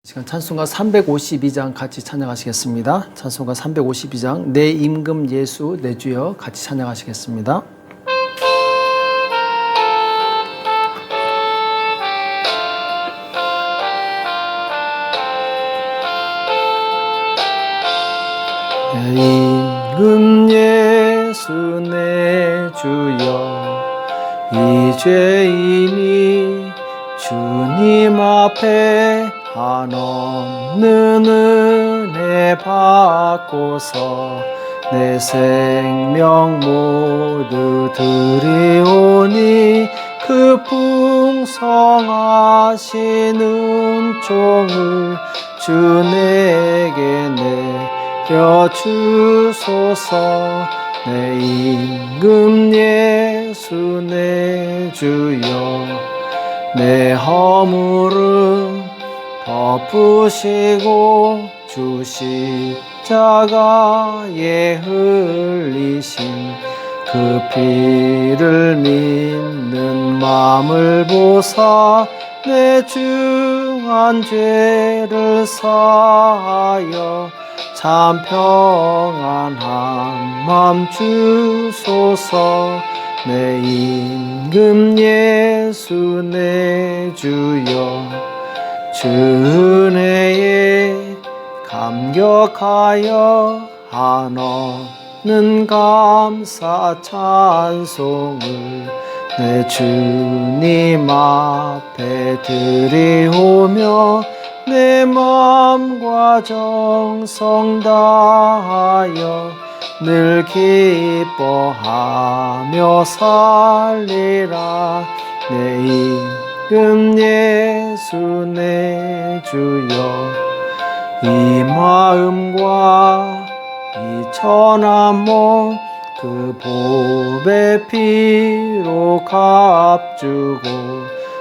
시간 찬송가 352장 같이 찬양하시겠습니다. 찬송가 352장 내 임금 예수 내 주여 같이 찬양하시겠습니다. 내 임금 예수 내 주여 이 죄인이 주님 앞에 한없는 은혜 받고서 내 생명 모두 드리오니 그 풍성하신 은총을 주 내게 내려주소서. 내 임금 예수 내 주여 내 허물은 덮으시고 주 십자가에 흘리신 그 피를 믿는 마음을 보사 내 중한 죄를 사하여 참 평안한 맘 주소서. 내 임금 예수 내 주여 주 은혜에 감격하여 한없는 감사 찬송을 내 주님 앞에 드리오며 내 마음과 정성 다하여 늘 기뻐하며 살리라. 내 임금 예수 내 주여 이 마음과 이 천한 몸 그 보배 피로 값주고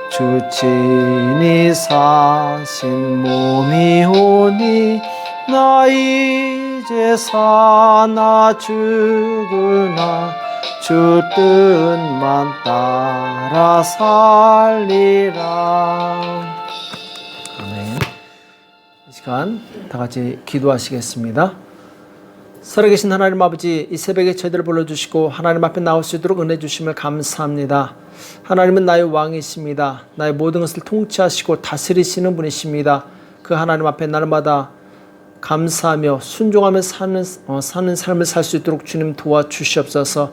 주 친히 사신 몸이오니 나 이제 사나 죽으나 주 뜻만 따라 살리라. 아멘. 이 시간 다 같이 기도하시겠습니다. 살아계신 하나님 아버지, 이 새벽에 저희들을 불러주시고 하나님 앞에 나올 수 있도록 은혜 주심을 감사합니다. 하나님은 나의 왕이십니다. 나의 모든 것을 통치하시고 다스리시는 분이십니다. 그 하나님 앞에 날마다 감사하며 순종하며 사는 삶을 살 수 있도록 주님 도와주시옵소서.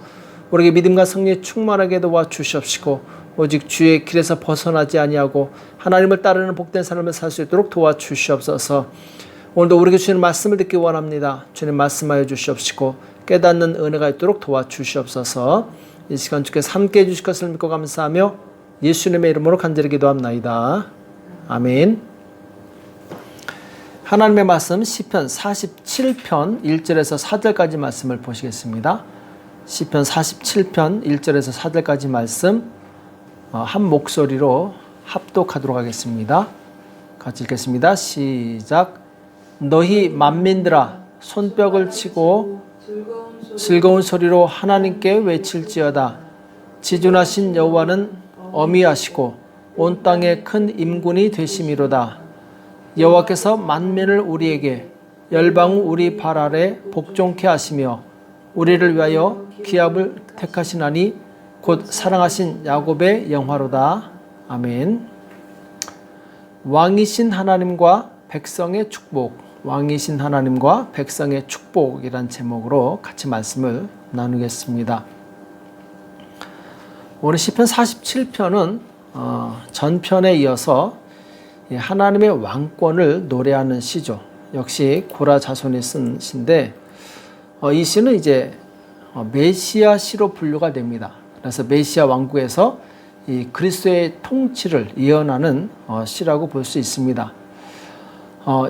우리에게 믿음과 성령에 충만하게 도와주시옵시고 오직 주의 길에서 벗어나지 아니하고 하나님을 따르는 복된 삶을 살 수 있도록 도와주시옵소서. 오늘도 우리에게 주시는 말씀을 듣기 원합니다. 주님 말씀하여 주시옵시고 깨닫는 은혜가 있도록 도와주시옵소서. 이 시간 주께서 함께해 주실 것을 믿고 감사하며 예수님의 이름으로 간절히 기도합나이다. 아멘. 하나님의 말씀 시편 47편 1절에서 4절까지 말씀을 보시겠습니다. 시편 47편 1절에서 4절까지 말씀 한 목소리로 합독하도록 하겠습니다. 같이 읽겠습니다. 시작. 너희 만민들아 손뼉을 치고 즐거운 소리로 하나님께 외칠지어다. 지존하신 여호와는 어미하시고 온 땅에 큰 임군이 되심이로다. 여호와께서 만민을 우리에게 열방을 우리 발 아래 복종케 하시며 우리를 위하여 기업을 택하시나니 곧 사랑하신 야곱의 영화로다. 아멘. 왕이신 하나님과 백성의 축복, 왕이신 하나님과 백성의 축복이란 제목으로 같이 말씀을 나누겠습니다. 오늘 시편 47편은 전편에 이어서 하나님의 왕권을 노래하는 시죠. 역시 고라 자손이 쓴 시인데 이 시는 이제 메시아 시로 분류가 됩니다. 그래서 메시아 왕국에서 이 그리스도의 통치를 예언하는 시라고 볼 수 있습니다.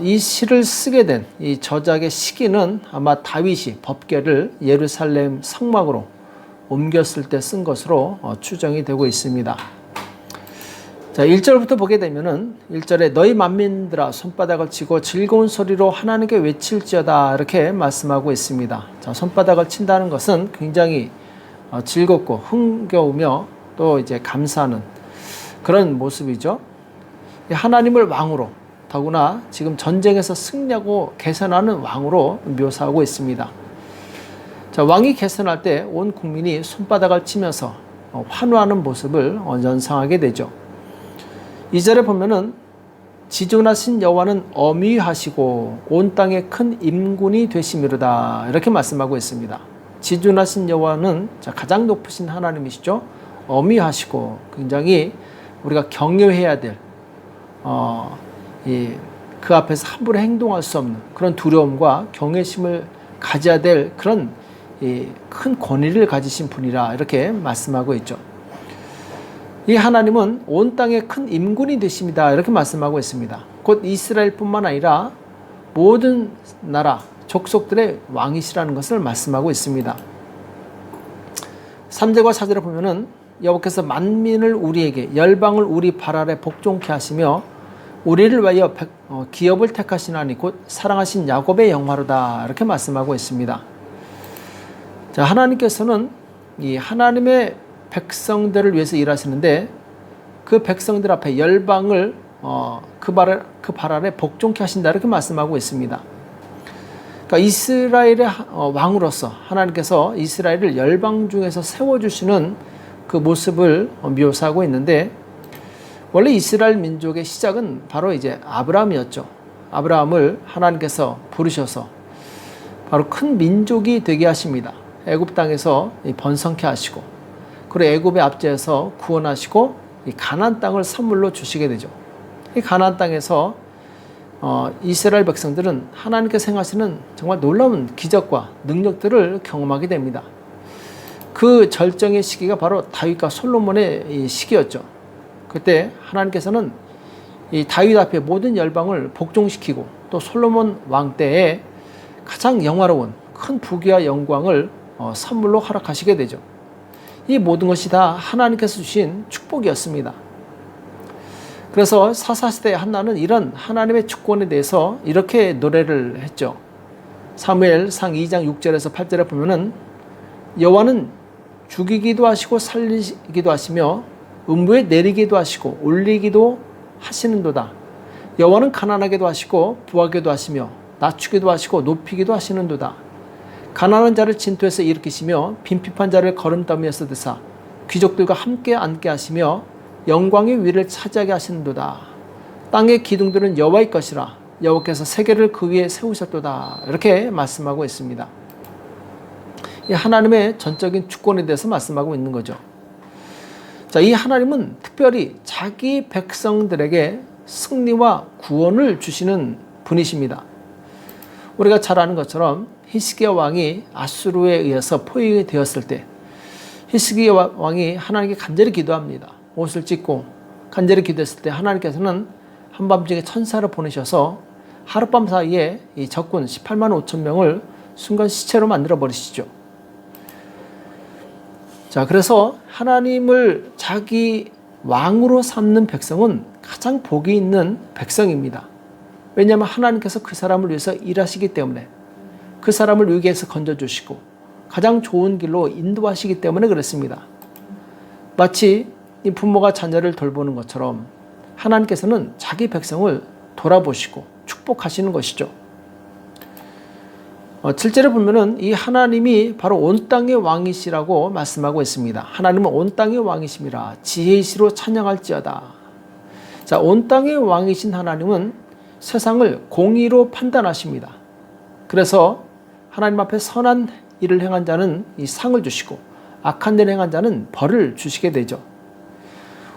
이 시를 쓰게 된 이 저작의 시기는 아마 다윗이 법궤를 예루살렘 성막으로 옮겼을 때 쓴 것으로 추정이 되고 있습니다. 자, 1절부터 보게 되면은 1절에 너희 만민들아 손바닥을 치고 즐거운 소리로 하나님께 외칠지어다 이렇게 말씀하고 있습니다. 자, 손바닥을 친다는 것은 굉장히 즐겁고 흥겨우며 또 이제 감사하는 그런 모습이죠. 하나님을 왕으로 더구나 지금 전쟁에서 승리하고 개선하는 왕으로 묘사하고 있습니다. 자, 왕이 개선할 때 온 국민이 손바닥을 치면서 환호하는 모습을 연상하게 되죠. 2절에 보면은 지존하신 여호와는 어미하시고 온 땅에 큰 임군이 되심이로다, 이렇게 말씀하고 있습니다. 지존하신 여호와는 가장 높으신 하나님이시죠. 어미하시고 굉장히 우리가 경외해야 될 그 앞에서 함부로 행동할 수 없는 그런 두려움과 경외심을 가져야 될 그런 큰 권위를 가지신 분이라, 이렇게 말씀하고 있죠. 이 하나님은 온 땅에 큰 임군이 되십니다, 이렇게 말씀하고 있습니다. 곧 이스라엘뿐만 아니라 모든 나라 족속들의 왕이시라는 것을 말씀하고 있습니다. 3절과 4절을 보면은 여호와께서 만민을 우리에게, 열방을 우리 발 아래 복종케 하시며 우리를 위하여 기업을 택하시나니 곧 사랑하신 야곱의 영화로다, 이렇게 말씀하고 있습니다. 자, 하나님께서는 이 하나님의 백성들을 위해서 일하시는데 그 백성들 앞에 열방을 그 발 아래 복종케 하신다, 이렇게 말씀하고 있습니다. 그러니까 이스라엘의 왕으로서 하나님께서 이스라엘을 열방 중에서 세워주시는 그 모습을 묘사하고 있는데, 원래 이스라엘 민족의 시작은 바로 이제 아브라함이었죠. 아브라함을 하나님께서 부르셔서 바로 큰 민족이 되게 하십니다. 애굽 땅에서 번성케 하시고, 그리고 애굽의 압제에서 구원하시고 이 가나안 땅을 선물로 주시게 되죠. 이 가나안 땅에서 이스라엘 백성들은 하나님께서 행하시는 정말 놀라운 기적과 능력들을 경험하게 됩니다. 그 절정의 시기가 바로 다윗과 솔로몬의 시기였죠. 그때 하나님께서는 이 다윗 앞에 모든 열방을 복종시키고 또 솔로몬 왕 때에 가장 영화로운 큰 부귀와 영광을 선물로 허락하시게 되죠. 이 모든 것이 다 하나님께서 주신 축복이었습니다. 그래서 사사시대 한나는 이런 하나님의 축권에 대해서 이렇게 노래를 했죠. 사무엘상 2장 6절에서 8절에 보면은 여호와는 죽이기도 하시고 살리기도 하시며 음부에 내리기도 하시고 올리기도 하시는도다. 여호와는 가난하게도 하시고 부하게도 하시며 낮추기도 하시고 높이기도 하시는도다. 가난한 자를 진토에서 일으키시며 빈핍한 자를 거름더미에서 드사 귀족들과 함께 앉게 하시며 영광의 위를 차지하게 하시는도다. 땅의 기둥들은 여호와의 것이라 여호와께서 세계를 그 위에 세우셨도다, 이렇게 말씀하고 있습니다. 이 하나님의 전적인 주권에 대해서 말씀하고 있는 거죠. 자, 이 하나님은 특별히 자기 백성들에게 승리와 구원을 주시는 분이십니다. 우리가 잘 아는 것처럼 히스기야 왕이 아수르에 의해서 포위되었을 때 히스기야 왕이 하나님께 간절히 기도합니다. 옷을 찢고 간절히 기도했을 때 하나님께서는 한밤중에 천사를 보내셔서 하룻밤 사이에 이 적군 18만 5천 명을 순간 시체로 만들어 버리시죠. 자, 그래서 하나님을 자기 왕으로 삼는 백성은 가장 복이 있는 백성입니다. 왜냐하면 하나님께서 그 사람을 위해서 일하시기 때문에, 그 사람을 위기에서 건져주시고 가장 좋은 길로 인도하시기 때문에 그렇습니다. 마치 이 부모가 자녀를 돌보는 것처럼 하나님께서는 자기 백성을 돌아보시고 축복하시는 것이죠. 7절에 보면은 이 하나님이 바로 온 땅의 왕이시라고 말씀하고 있습니다. 하나님은 온 땅의 왕이심이라 지혜이시로 찬양할지어다. 자, 온 땅의 왕이신 하나님은 세상을 공의로 판단하십니다. 그래서 하나님 앞에 선한 일을 행한 자는 이 상을 주시고 악한 일을 행한 자는 벌을 주시게 되죠.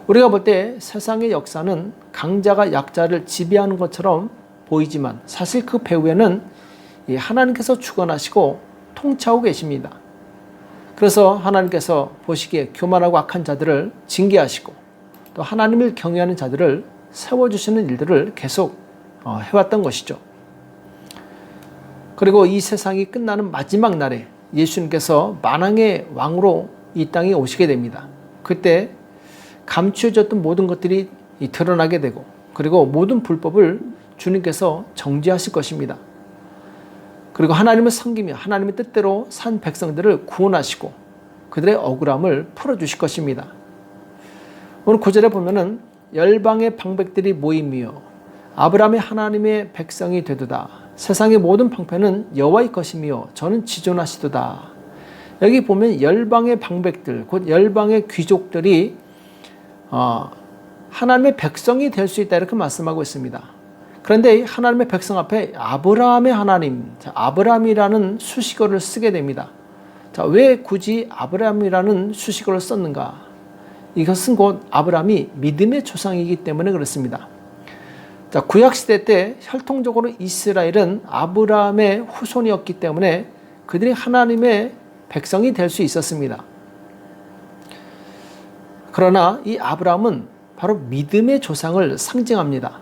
우리가 볼 때 세상의 역사는 강자가 약자를 지배하는 것처럼 보이지만 사실 그 배후에는 하나님께서 주관하시고 통치하고 계십니다. 그래서 하나님께서 보시기에 교만하고 악한 자들을 징계하시고 또 하나님을 경외하는 자들을 세워주시는 일들을 계속 해왔던 것이죠. 그리고 이 세상이 끝나는 마지막 날에 예수님께서 만왕의 왕으로 이 땅에 오시게 됩니다. 그때 감추어졌던 모든 것들이 드러나게 되고, 그리고 모든 불법을 주님께서 정죄하실 것입니다. 그리고 하나님을 섬기며 하나님의 뜻대로 산 백성들을 구원하시고 그들의 억울함을 풀어주실 것입니다. 오늘 9절에 보면은 열방의 방백들이 모이며 아브라함이 하나님의 백성이 되도다. 세상의 모든 방패는 여호와의 것이며 저는 지존하시도다. 여기 보면 열방의 방백들, 곧 열방의 귀족들이 하나님의 백성이 될 수 있다 이렇게 말씀하고 있습니다. 그런데 하나님의 백성 앞에 아브라함의 하나님, 아브라함이라는 수식어를 쓰게 됩니다. 자, 왜 굳이 아브라함이라는 수식어를 썼는가? 이것은 곧 아브라함이 믿음의 조상이기 때문에 그렇습니다. 자, 구약시대 때 혈통적으로 이스라엘은 아브라함의 후손이었기 때문에 그들이 하나님의 백성이 될 수 있었습니다. 그러나 이 아브라함은 바로 믿음의 조상을 상징합니다.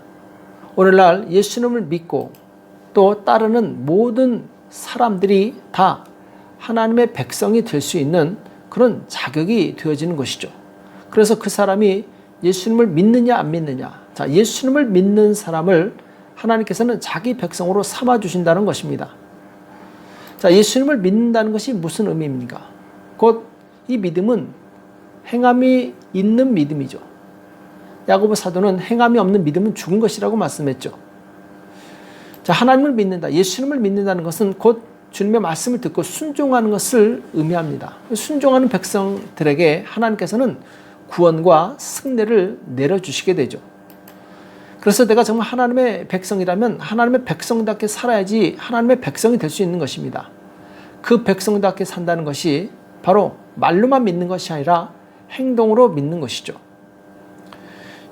오늘날 예수님을 믿고 또 따르는 모든 사람들이 다 하나님의 백성이 될 수 있는 그런 자격이 되어지는 것이죠. 그래서 그 사람이 예수님을 믿느냐 안 믿느냐. 자, 예수님을 믿는 사람을 하나님께서는 자기 백성으로 삼아주신다는 것입니다. 자, 예수님을 믿는다는 것이 무슨 의미입니까? 곧 이 믿음은 행함이 있는 믿음이죠. 야고보 사도는 행함이 없는 믿음은 죽은 것이라고 말씀했죠. 자, 하나님을 믿는다, 예수님을 믿는다는 것은 곧 주님의 말씀을 듣고 순종하는 것을 의미합니다. 순종하는 백성들에게 하나님께서는 구원과 승리를 내려주시게 되죠. 그래서 내가 정말 하나님의 백성이라면 하나님의 백성답게 살아야지 하나님의 백성이 될 수 있는 것입니다. 그 백성답게 산다는 것이 바로 말로만 믿는 것이 아니라 행동으로 믿는 것이죠.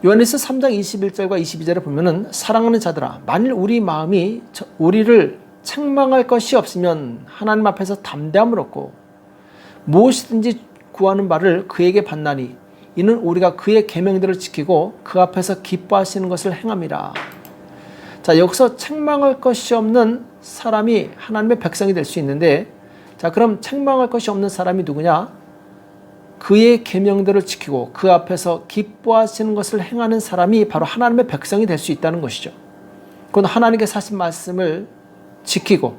요한일서 3장 21절과 22절에 보면은 사랑하는 자들아, 만일 우리 마음이 우리를 책망할 것이 없으면 하나님 앞에서 담대함을 얻고 무엇이든지 구하는 바를 그에게 받나니 이는 우리가 그의 계명들을 지키고 그 앞에서 기뻐하시는 것을 행함이라. 자, 여기서 책망할 것이 없는 사람이 하나님의 백성이 될 수 있는데, 자, 그럼 책망할 것이 없는 사람이 누구냐? 그의 계명들을 지키고 그 앞에서 기뻐하시는 것을 행하는 사람이 바로 하나님의 백성이 될 수 있다는 것이죠. 곧 하나님께서 하신 말씀을 지키고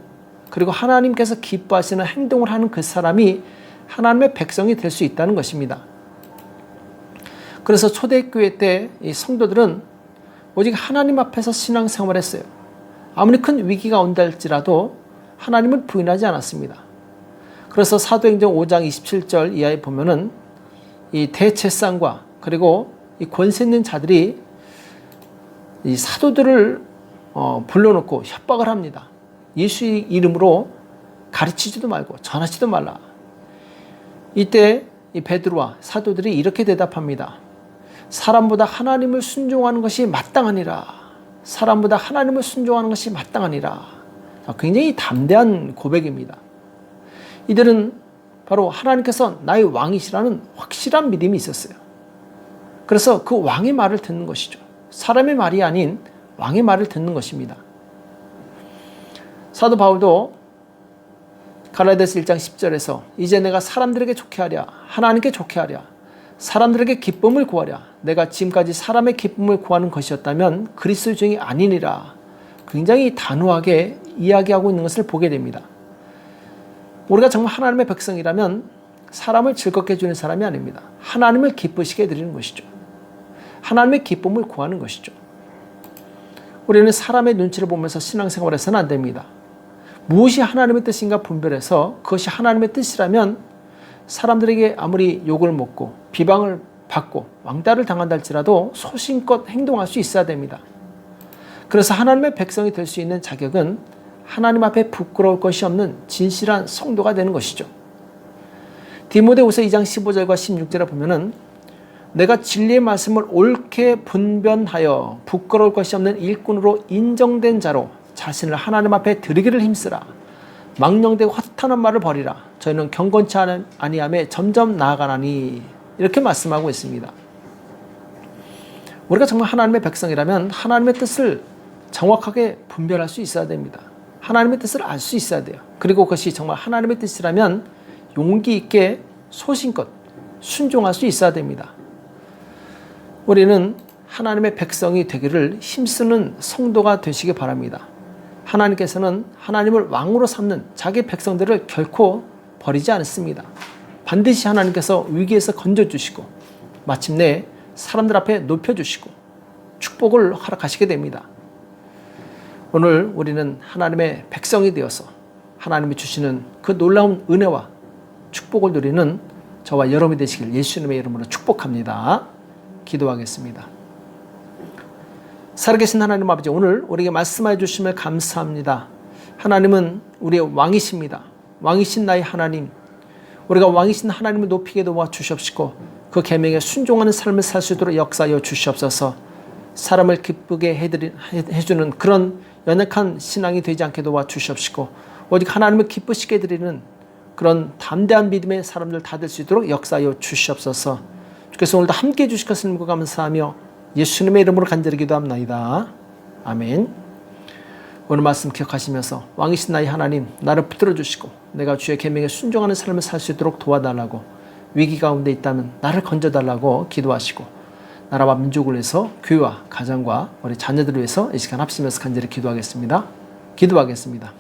그리고 하나님께서 기뻐하시는 행동을 하는 그 사람이 하나님의 백성이 될 수 있다는 것입니다. 그래서 초대교회 때 이 성도들은 오직 하나님 앞에서 신앙생활을 했어요. 아무리 큰 위기가 온다 할지라도 하나님을 부인하지 않았습니다. 그래서 사도행전 5장 27절 이하에 보면은 이 대제사장과 그리고 이 권세 있는 자들이 이 사도들을 불러놓고 협박을 합니다. 예수의 이름으로 가르치지도 말고 전하지도 말라. 이때 이 베드로와 사도들이 이렇게 대답합니다. 사람보다 하나님을 순종하는 것이 마땅하니라. 사람보다 하나님을 순종하는 것이 마땅하니라. 굉장히 담대한 고백입니다. 이들은 바로 하나님께서 나의 왕이시라는 확실한 믿음이 있었어요. 그래서 그 왕의 말을 듣는 것이죠. 사람의 말이 아닌 왕의 말을 듣는 것입니다. 사도 바울도 갈라디아서 1장 10절에서 이제 내가 사람들에게 좋게 하랴, 하나님께 좋게 하랴, 사람들에게 기쁨을 구하랴. 내가 지금까지 사람의 기쁨을 구하는 것이었다면 그리스도 중이 아니니라. 굉장히 단호하게 이야기하고 있는 것을 보게 됩니다. 우리가 정말 하나님의 백성이라면 사람을 즐겁게 해주는 사람이 아닙니다. 하나님을 기쁘시게 해드리는 것이죠. 하나님의 기쁨을 구하는 것이죠. 우리는 사람의 눈치를 보면서 신앙생활을 해서는 안 됩니다. 무엇이 하나님의 뜻인가 분별해서 그것이 하나님의 뜻이라면 사람들에게 아무리 욕을 먹고 비방을 받고 왕따를 당한다 할지라도 소신껏 행동할 수 있어야 됩니다. 그래서 하나님의 백성이 될 수 있는 자격은 하나님 앞에 부끄러울 것이 없는 진실한 성도가 되는 것이죠. 디모데후서 2장 15절과 16절에 보면은 내가 진리의 말씀을 옳게 분변하여 부끄러울 것이 없는 일꾼으로 인정된 자로 자신을 하나님 앞에 드리기를 힘쓰라. 망령되고 허탄한 말을 버리라. 저희는 경건치 아니함에 점점 나아가나니. 이렇게 말씀하고 있습니다. 우리가 정말 하나님의 백성이라면 하나님의 뜻을 정확하게 분별할 수 있어야 됩니다. 하나님의 뜻을 알 수 있어야 돼요. 그리고 그것이 정말 하나님의 뜻이라면 용기 있게 소신껏 순종할 수 있어야 됩니다. 우리는 하나님의 백성이 되기를 힘쓰는 성도가 되시기 바랍니다. 하나님께서는 하나님을 왕으로 삼는 자기 백성들을 결코 버리지 않습니다. 반드시 하나님께서 위기에서 건져주시고 마침내 사람들 앞에 높여주시고 축복을 허락하시게 됩니다. 오늘 우리는 하나님의 백성이 되어서 하나님이 주시는 그 놀라운 은혜와 축복을 누리는 저와 여러분이 되시길 예수님의 이름으로 축복합니다. 기도하겠습니다. 살아계신 하나님 아버지, 오늘 우리에게 말씀해 주심을 감사합니다. 하나님은 우리의 왕이십니다. 왕이신 나의 하나님, 우리가 왕이신 하나님을 높이게 도와 주시옵시고 그 계명에 순종하는 삶을 살 수 있도록 역사하여 주시옵소서. 사람을 기쁘게 해주는 그런 연약한 신앙이 되지 않게 도와 주시옵시고 오직 하나님을 기쁘시게 해드리는 그런 담대한 믿음의 사람들 다 될 수 있도록 역사하여 주시옵소서. 주께서 오늘도 함께해 주실 것을 믿고 감사하며 예수님의 이름으로 간절히 기도합나이다. 아멘. 오늘 말씀 기억하시면서 왕이신 나의 하나님, 나를 붙들어 주시고 내가 주의 계명에 순종하는 삶을 살 수 있도록 도와달라고, 위기 가운데 있다면 나를 건져달라고 기도하시고 나라와 민족을 위해서 교회와 가정과 우리 자녀들을 위해서 이 시간 합심해서 간절히 기도하겠습니다. 기도하겠습니다.